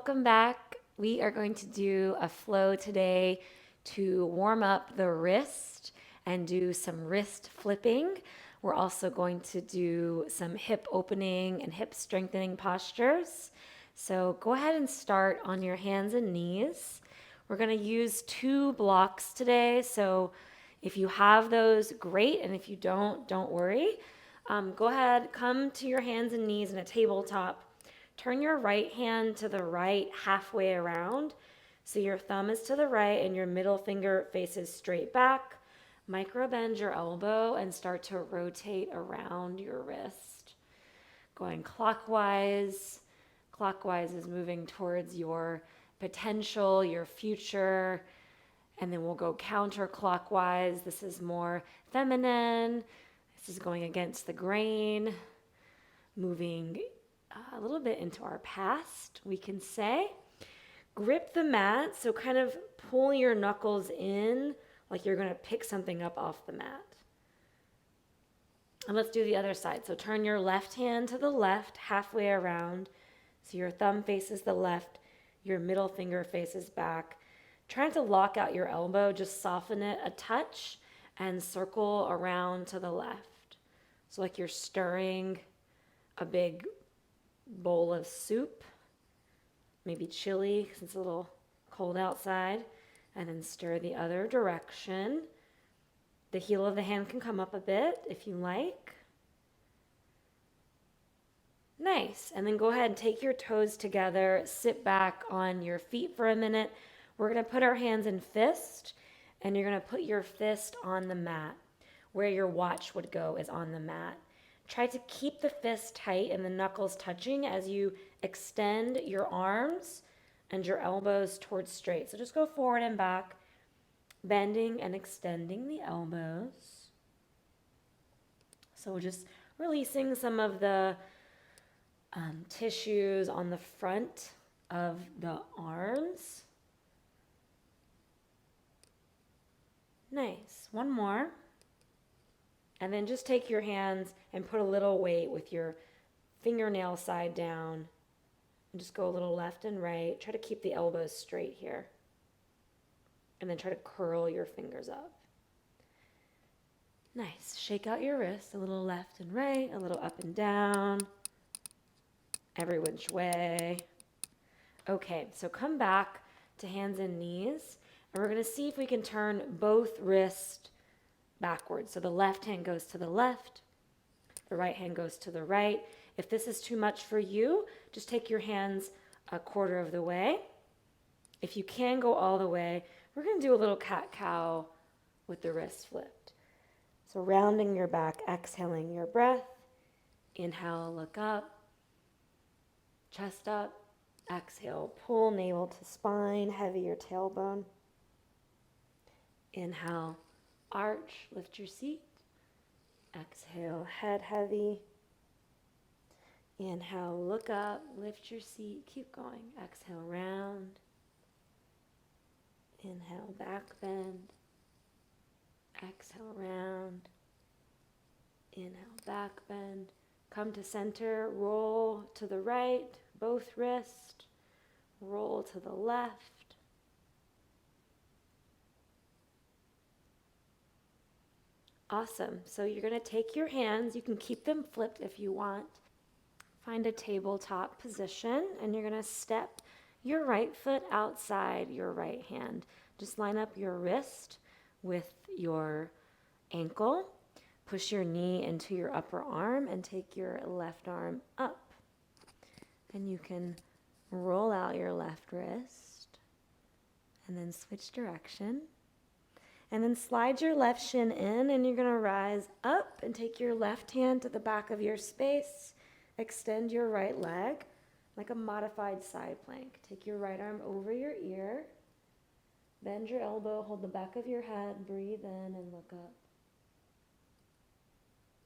welcome back. We are going to do a flow today to warm up the wrist and do some wrist flipping. We're also going to do some hip opening and hip strengthening postures. So go ahead and start on your hands and knees. We're going to use 2 blocks today. So if you have those, great. And if you don't worry. Go ahead, come to your hands and knees in a tabletop. Turn your right hand to the right halfway around. So your thumb is to the right and your middle finger faces straight back. Micro bend your elbow and start to rotate around your wrist. Going clockwise. Clockwise is moving towards your potential, your future. And then we'll go counterclockwise. This is more feminine. This is going against the grain, moving a little bit into our past, we can say. Grip the mat, so kind of pull your knuckles in like you're going to pick something up off the mat. And let's do the other side. So turn your left hand to the left, halfway around. So your thumb faces the left, your middle finger faces back. Trying to lock out your elbow, just soften it a touch and circle around to the left. So like you're stirring a big bowl of soup, maybe chili since it's a little cold outside, and then stir the other direction. The heel of the hand can come up a bit if you like. Nice. And then go ahead and take your toes together, sit back on your feet for a minute. We're going to put our hands in fist, and you're going to put your fist on the mat. Where your watch would go is on the mat. Try to keep the fist tight and the knuckles touching as you extend your arms and your elbows towards straight. So just go forward and back, bending and extending the elbows. So we're just releasing some of the tissues on the front of the arms. Nice. One more. And then just take your hands and put a little weight with your fingernail side down. And just go a little left and right. Try to keep the elbows straight here. And then try to curl your fingers up. Nice. Shake out your wrists a little left and right, a little up and down. Every which way. Okay, so come back to hands and knees. And we're going to see if we can turn both wrists backwards. So the left hand goes to the left, the right hand goes to the right. If this is too much for you, just take your hands a quarter of the way. If you can go all the way, we're going to do a little cat-cow with the wrists flipped. So rounding your back, exhaling your breath. Inhale, look up, chest up. Exhale, pull navel to spine, heavy your tailbone. Inhale, arch, lift your seat. Exhale, head heavy. Inhale, look up, lift your seat, keep going. Exhale, round. Inhale, back bend. Exhale, round. Inhale, back bend. Come to center, roll to the right, both wrists. Roll to the left. Awesome. So you're going to take your hands. You can keep them flipped if you want. Find a tabletop position, and you're going to step your right foot outside your right hand. Just line up your wrist with your ankle. Push your knee into your upper arm and take your left arm up. And you can roll out your left wrist and then switch direction. And then slide your left shin in, and you're going to rise up and take your left hand to the back of your space. Extend your right leg like a modified side plank. Take your right arm over your ear. Bend your elbow, hold the back of your head, breathe in and look up.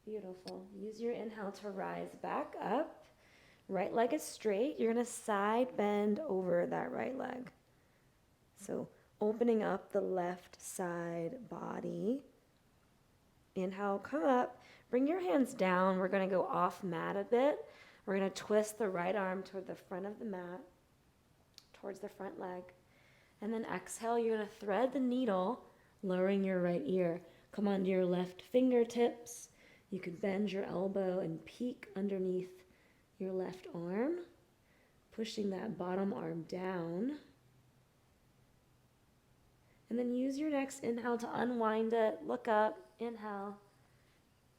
Beautiful. Use your inhale to rise back up. Right leg is straight. You're going to side bend over that right leg. So opening up the left side body. Inhale, come up. Bring your hands down. We're going to go off mat a bit. We're going to twist the right arm toward the front of the mat. towards the front leg. And then exhale, you're going to thread the needle, lowering your right ear. Come onto your left fingertips. You could bend your elbow and peek underneath your left arm, pushing that bottom arm down. And then use your next inhale to unwind it. Look up, inhale,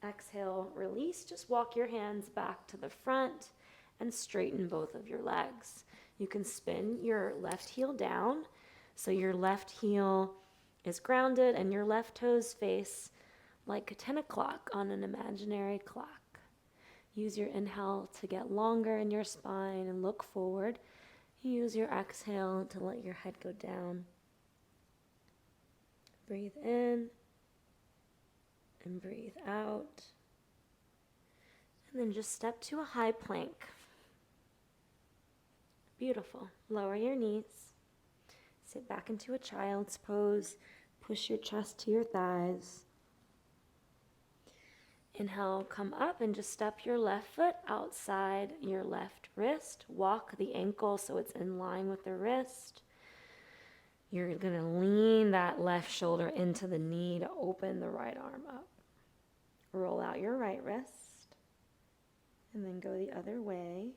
exhale, release. Just walk your hands back to the front and straighten both of your legs. You can spin your left heel down so your left heel is grounded and your left toes face like a 10 o'clock on an imaginary clock. Use your inhale to get longer in your spine and look forward. Use your exhale to let your head go down. Breathe in and breathe out. And then just step to a high plank. Beautiful. Lower your knees. Sit back into a child's pose. Push your chest to your thighs. Inhale, come up and just step your left foot outside your left wrist. Walk the ankle so it's in line with the wrist. You're going to lean that left shoulder into the knee to open the right arm up. Roll out your right wrist and then go the other way.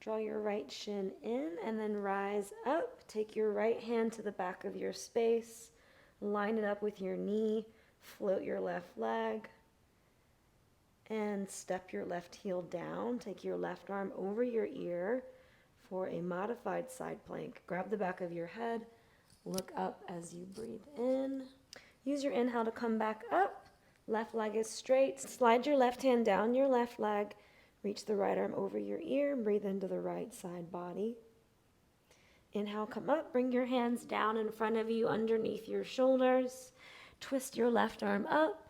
Draw your right shin in and then rise up. Take your right hand to the back of your space. Line it up with your knee. Float your left leg. And step your left heel down. Take your left arm over your ear for a modified side plank. Grab the back of your head. Look up as you breathe in. Use your inhale to come back up. Left leg is straight. Slide your left hand down your left leg. Reach the right arm over your ear. Breathe into the right side body. Inhale, come up. Bring your hands down in front of you underneath your shoulders. Twist your left arm up.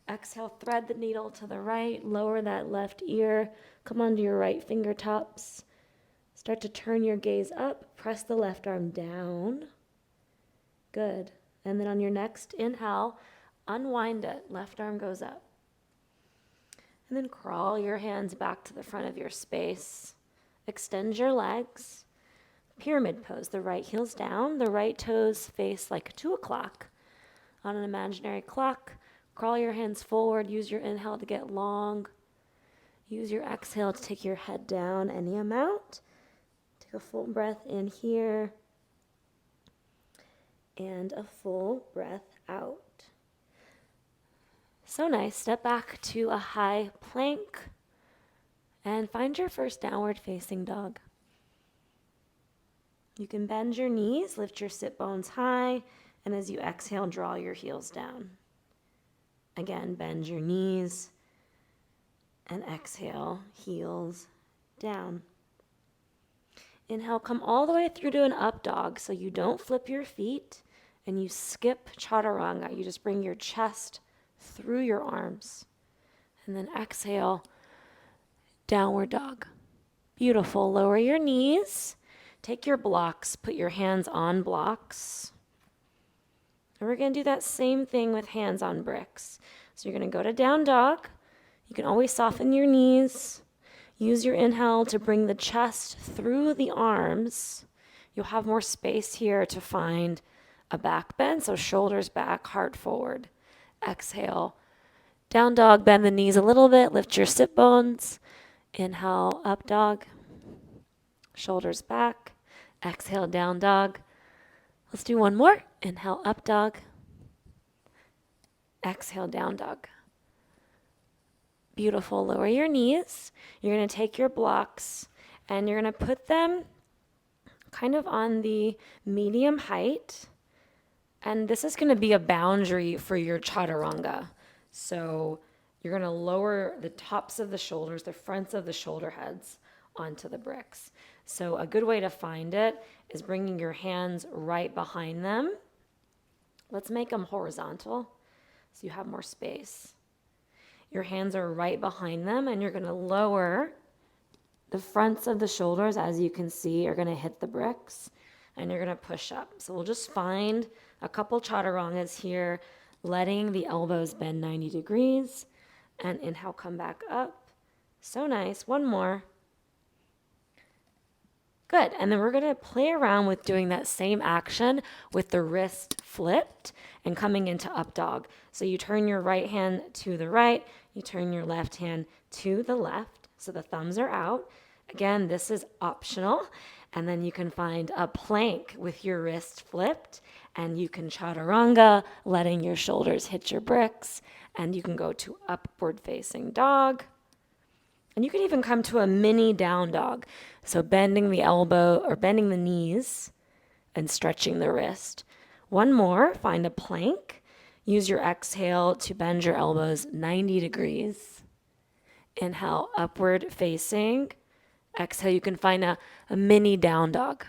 Exhale, thread the needle to the right. Lower that left ear. Come onto your right fingertips. Start to turn your gaze up. Press the left arm down. Good. And then on your next inhale, unwind it. Left arm goes up. And then crawl your hands back to the front of your space. Extend your legs. Pyramid pose. The right heel's down. The right toes face like 2 o'clock on an imaginary clock. Crawl your hands forward. Use your inhale to get long. Use your exhale to take your head down any amount. Take a full breath in here. And a full breath out. So nice. Step back to a high plank and find your first downward facing dog. You can bend your knees, lift your sit bones high, and as you exhale, draw your heels down. Again, bend your knees and exhale, heels down. Inhale, come all the way through to an up dog so you don't flip your feet and you skip chaturanga. You just bring your chest through your arms. And then exhale, downward dog. Beautiful. Lower your knees. Take your blocks. Put your hands on blocks. And we're going to do that same thing with hands on bricks. So you're going to go to down dog. You can always soften your knees. Use your inhale to bring the chest through the arms. You'll have more space here to find a back bend. So shoulders back, heart forward. Exhale, down dog, bend the knees a little bit, lift your sit bones. Inhale, up dog, shoulders back. Exhale, down dog. Let's do one more. Inhale, up dog. Exhale, down dog. Beautiful. Lower your knees. You're going to take your blocks and you're going to put them kind of on the medium height. And this is going to be a boundary for your chaturanga. So you're going to lower the tops of the shoulders, the fronts of the shoulder heads onto the bricks. So a good way to find it is bringing your hands right behind them. Let's make them horizontal so you have more space. Your hands are right behind them and you're going to lower the fronts of the shoulders, as you can see, are going to hit the bricks and you're going to push up. So we'll just find a couple chaturangas here, letting the elbows bend 90 degrees. And inhale, come back up. So nice. One more. Good. And then we're going to play around with doing that same action with the wrist flipped and coming into up dog. So you turn your right hand to the right, you turn your left hand to the left. So the thumbs are out. Again, this is optional. And then you can find a plank with your wrist flipped, and you can chaturanga, letting your shoulders hit your bricks, and you can go to upward facing dog. And you can even come to a mini down dog. So bending the elbow or bending the knees and stretching the wrist. One more, find a plank. Use your exhale to bend your elbows 90 degrees. Inhale, upward facing. Exhale, you can find a mini down dog.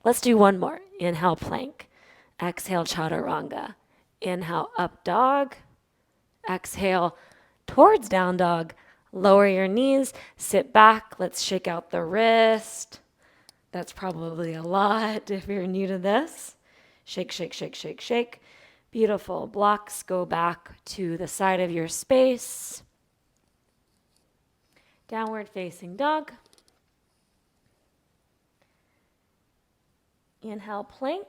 Let's do one more. Inhale, plank. Exhale, chaturanga. Inhale, up dog. Exhale, towards down dog. Lower your knees, sit back. Let's shake out the wrist. That's probably a lot if you're new to this. Shake, shake, shake, shake, shake. Beautiful. Blocks go back to the side of your space. Downward facing dog. Inhale, plank.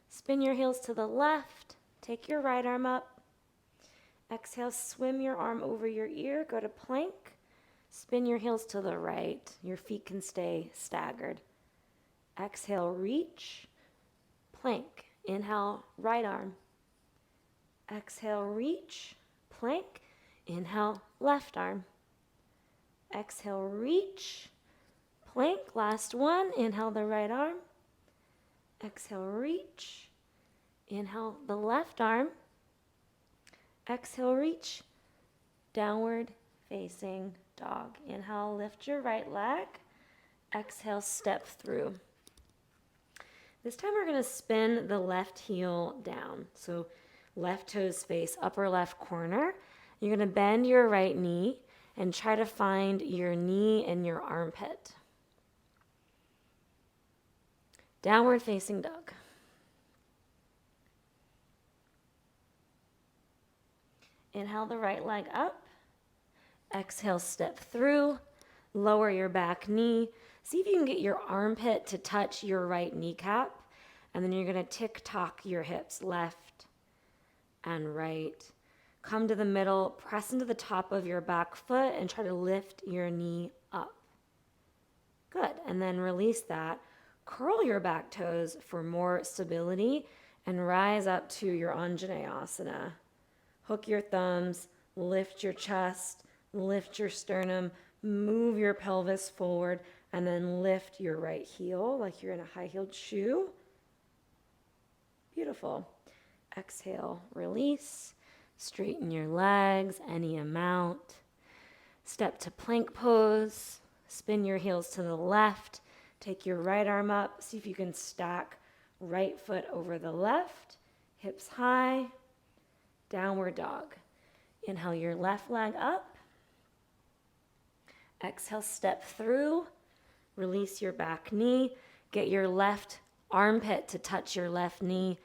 Spin your heels to the left. Take your right arm up. Exhale, swim your arm over your ear. Go to plank. Spin your heels to the right. Your feet can stay staggered. Exhale, reach. Plank. Inhale, right arm. Exhale, reach. Plank. Inhale, left arm. Exhale, reach. Plank. Last one. Inhale the right arm. Exhale, reach. Inhale the left arm. Exhale, reach. Downward facing dog. Inhale, lift your right leg. Exhale, step through. This time we're going to spin the left heel down. So left toes face upper left corner. You're going to bend your right knee and try to find your knee in your armpit. Downward facing dog. Inhale the right leg up. Exhale, step through. Lower your back knee. See if you can get your armpit to touch your right kneecap. And then you're going to tick-tock your hips, left and right. Come to the middle, press into the top of your back foot, and try to lift your knee up. Good. And then release that. Curl your back toes for more stability and rise up to your Anjaneyasana. Hook your thumbs, lift your chest, lift your sternum, move your pelvis forward, and then lift your right heel like you're in a high-heeled shoe. Beautiful. Exhale, release. Straighten your legs, any amount. Step to plank pose. Spin your heels to the left. Take your right arm up. See if you can stack right foot over the left. Hips high. Downward dog. Inhale your left leg up. Exhale, step through. Release your back knee. Get your left armpit to touch your left knee.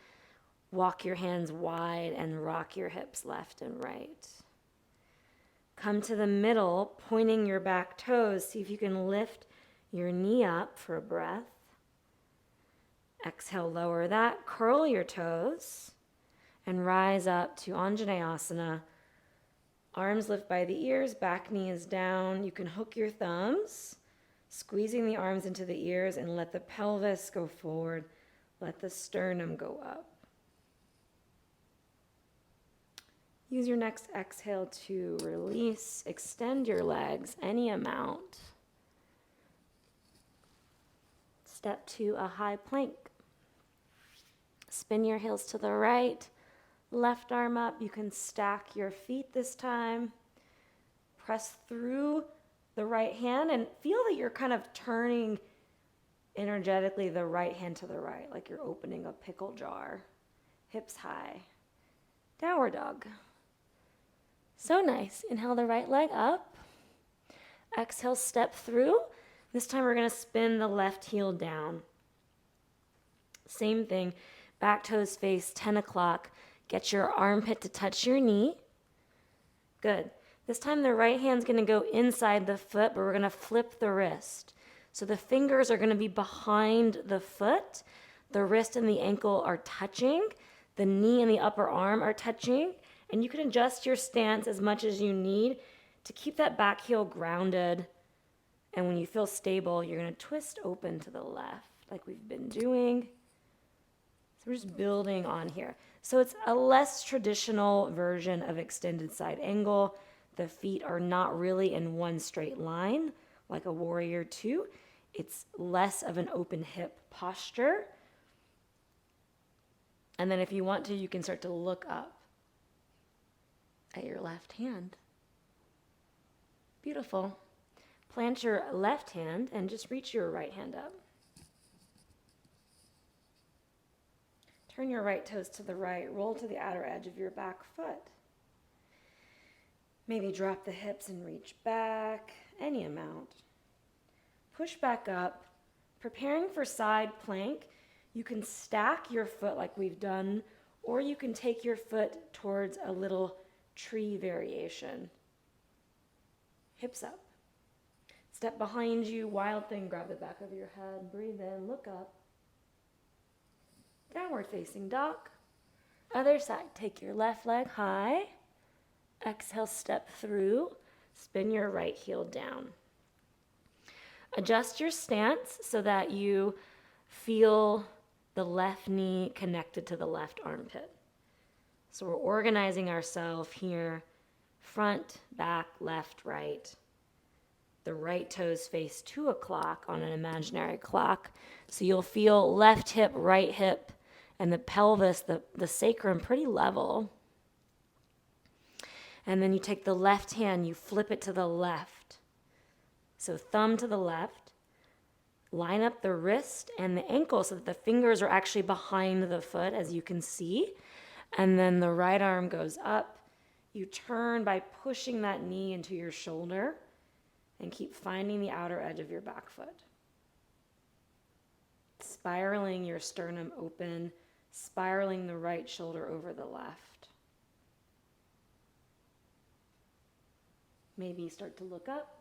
Walk your hands wide and rock your hips left and right. Come to the middle, pointing your back toes. See if you can lift your knee up for a breath. Exhale, lower that. Curl your toes and rise up to Anjaneyasana. Arms lift by the ears, back knee is down. You can hook your thumbs, squeezing the arms into the ears, and let the pelvis go forward. Let the sternum go up. Use your next exhale to release. Extend your legs any amount. Step to a high plank. Spin your heels to the right. Left arm up. You can stack your feet this time. Press through the right hand and feel that you're kind of turning energetically the right hand to the right, like you're opening a pickle jar. Hips high. Downward dog. So nice. Inhale the right leg up. Exhale, step through. This time we're going to spin the left heel down. Same thing. Back toes face 10 o'clock. Get your armpit to touch your knee. Good. This time the right hand's going to go inside the foot, but we're going to flip the wrist. So the fingers are going to be behind the foot. The wrist and the ankle are touching. The knee and the upper arm are touching. And you can adjust your stance as much as you need to keep that back heel grounded. And when you feel stable, you're going to twist open to the left like we've been doing. So we're just building on here. So it's a less traditional version of extended side angle. The feet are not really in one straight line like a warrior two. It's less of an open hip posture. And then if you want to, you can start to look up at your left hand. Beautiful. Plant your left hand and just reach your right hand up. Turn your right toes to the right. Roll to the outer edge of your back foot. Maybe drop the hips and reach back, any amount. Push back up. Preparing for side plank, you can stack your foot like we've done, or you can take your foot towards a little tree variation. Hips up. Step behind you, wild thing, grab the back of your head, breathe in, look up. Downward facing dog. Other side, take your left leg high. Exhale, step through. Spin your right heel down. Adjust your stance so that you feel the left knee connected to the left armpit. So we're organizing ourselves here. Front, back, left, right. The right toes face 2 o'clock on an imaginary clock. So you'll feel left hip, right hip, and the pelvis, the sacrum pretty level. And then you take the left hand, you flip it to the left. So thumb to the left. Line up the wrist and the ankle so that the fingers are actually behind the foot, as you can see. And then the right arm goes up. You turn by pushing that knee into your shoulder and keep finding the outer edge of your back foot. Spiraling your sternum open, spiraling the right shoulder over the left. Maybe start to look up.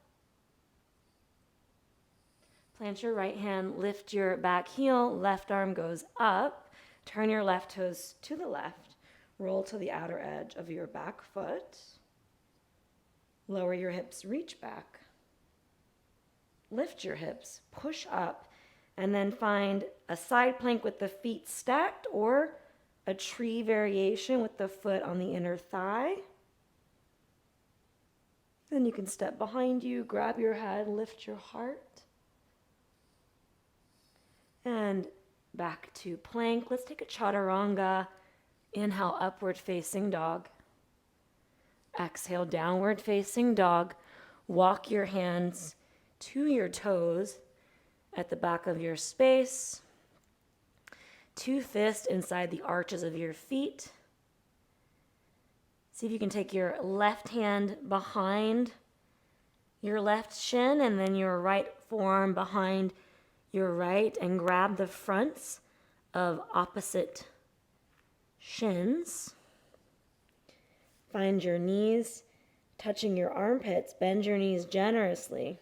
Plant your right hand, lift your back heel, left arm goes up. Turn your left toes to the left. Roll to the outer edge of your back foot. Lower your hips, reach back. Lift your hips, push up, and then find a side plank with the feet stacked or a tree variation with the foot on the inner thigh. Then you can step behind you, grab your head, lift your heart. And back to plank. Let's take a chaturanga. Inhale, upward facing dog. Exhale, downward facing dog. Walk your hands to your toes at the back of your space. 2 fists inside the arches of your feet. See if you can take your left hand behind your left shin and then your right forearm behind your right and grab the fronts of opposite shins. Find your knees touching your armpits. Bend your knees generously.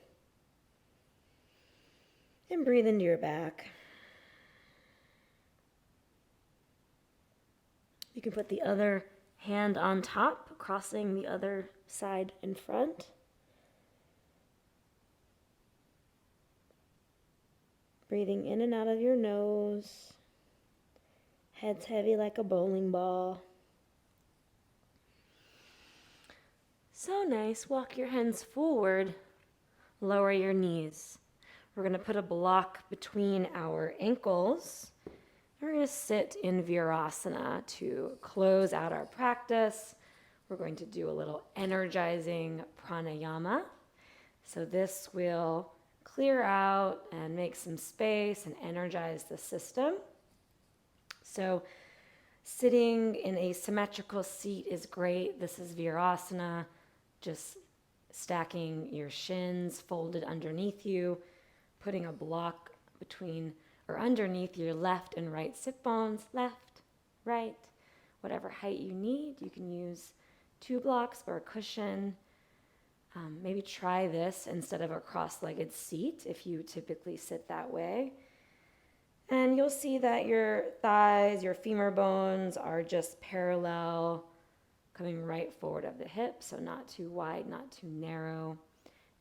And breathe into your back. You can put the other hand on top, crossing the other side in front. Breathing in and out of your nose. Head's heavy like a bowling ball. So nice. Walk your hands forward. Lower your knees. We're going to put a block between our ankles. We're going to sit in Virasana to close out our practice. We're going to do a little energizing pranayama. So this will clear out and make some space and energize the system. So sitting in a symmetrical seat is great. This is Virasana, just stacking your shins folded underneath you, putting a block between or underneath your left and right sit bones, left, right, whatever height you need. You can use 2 blocks or a cushion. Maybe try this instead of a cross-legged seat if you typically sit that way. And you'll see that your thighs, your femur bones are just parallel, coming right forward of the hip, so not too wide, not too narrow.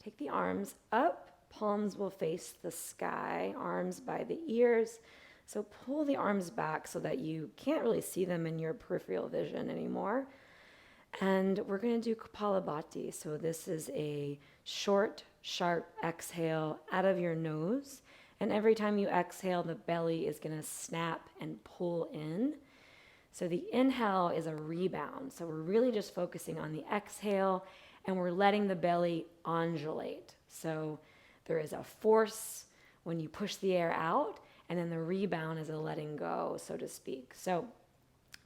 Take the arms up, palms will face the sky, arms by the ears. So pull the arms back so that you can't really see them in your peripheral vision anymore. And we're going to do Kapalabhati. So this is a short, sharp exhale out of your nose. And every time you exhale, the belly is going to snap and pull in. So the inhale is a rebound. So we're really just focusing on the exhale and we're letting the belly undulate. So there is a force when you push the air out, and then the rebound is a letting go, so to speak. So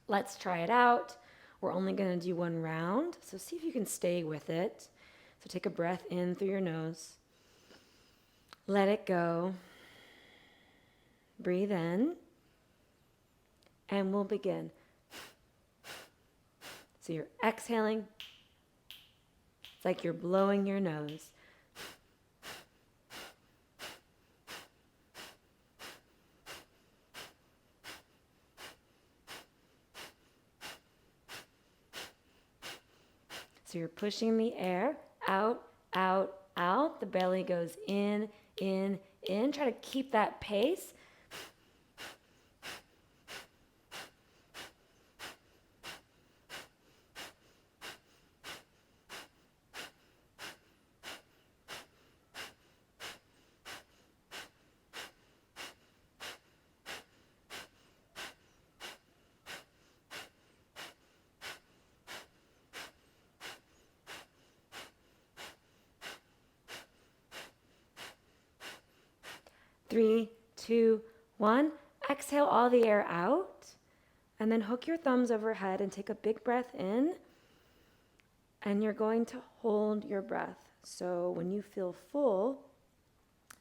let's try it out. We're only going to do one round, so see if you can stay with it. So take a breath in through your nose. Let it go. Breathe in. And we'll begin. So you're exhaling. It's like you're blowing your nose. So you're pushing the air out, out, out. The belly goes in, in, in. Try to keep that pace. Three, two, one. Exhale all the air out. And then hook your thumbs overhead and take a big breath in. And you're going to hold your breath. So when you feel full,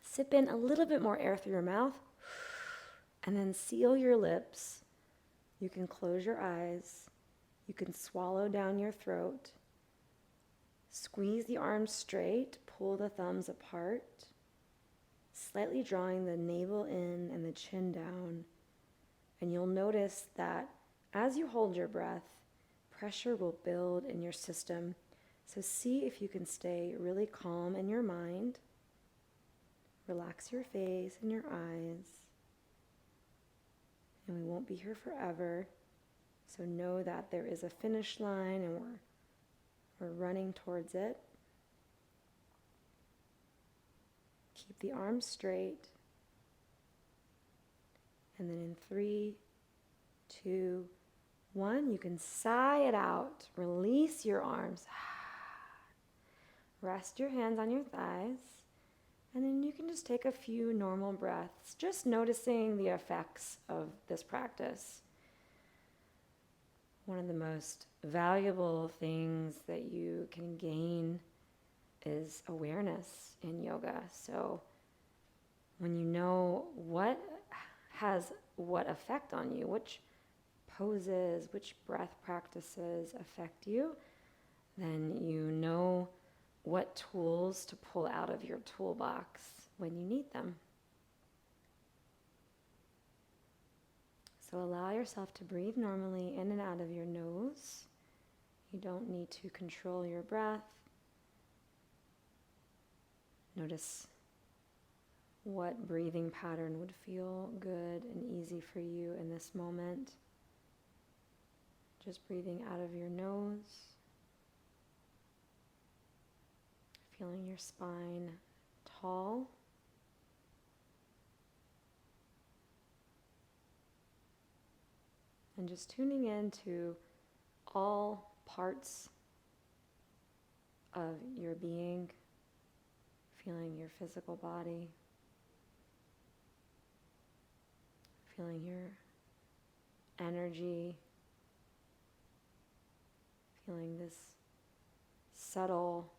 sip in a little bit more air through your mouth. And then seal your lips. You can close your eyes. You can swallow down your throat. Squeeze the arms straight. Pull the thumbs apart. Slightly drawing the navel in and the chin down. And you'll notice that as you hold your breath, pressure will build in your system. So see if you can stay really calm in your mind. Relax your face and your eyes. And we won't be here forever. So know that there is a finish line and we're running towards it. Keep the arms straight. And then in 3, 2, 1, you can sigh it out. Release your arms. Rest your hands on your thighs. And then you can just take a few normal breaths, just noticing the effects of this practice. One of the most valuable things that you can gain is awareness in yoga. So when you know what has what effect on you, which poses, which breath practices affect you, then you know what tools to pull out of your toolbox when you need them. So allow yourself to breathe normally in and out of your nose. You don't need to control your breath. Notice what breathing pattern would feel good and easy for you in this moment. Just breathing out of your nose. Feeling your spine tall. And just tuning into all parts of your being. Feeling your physical body. Feeling your energy. Feeling this subtle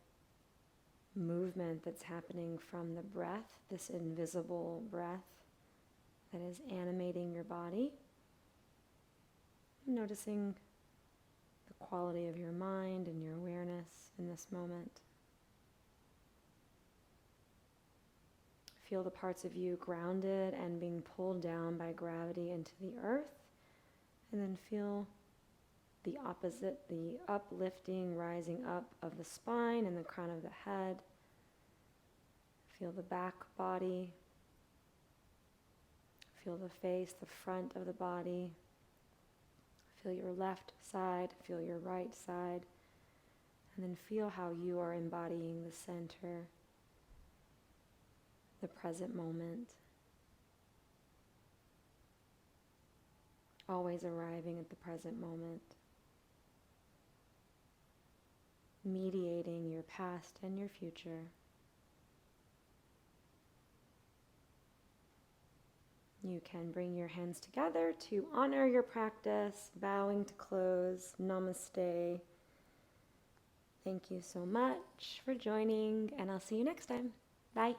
movement that's happening from the breath, this invisible breath that is animating your body. Noticing the quality of your mind and your awareness in this moment. Feel the parts of you grounded and being pulled down by gravity into the earth. And then feel the opposite, the uplifting, rising up of the spine and the crown of the head. Feel the back body. Feel the face, the front of the body. Feel your left side, feel your right side. And then feel how you are embodying the center, the present moment. Always arriving at the present moment. Mediating your past and your future. You can bring your hands together to honor your practice, bowing to close. Namaste. Thank you so much for joining, and I'll see you next time. Bye.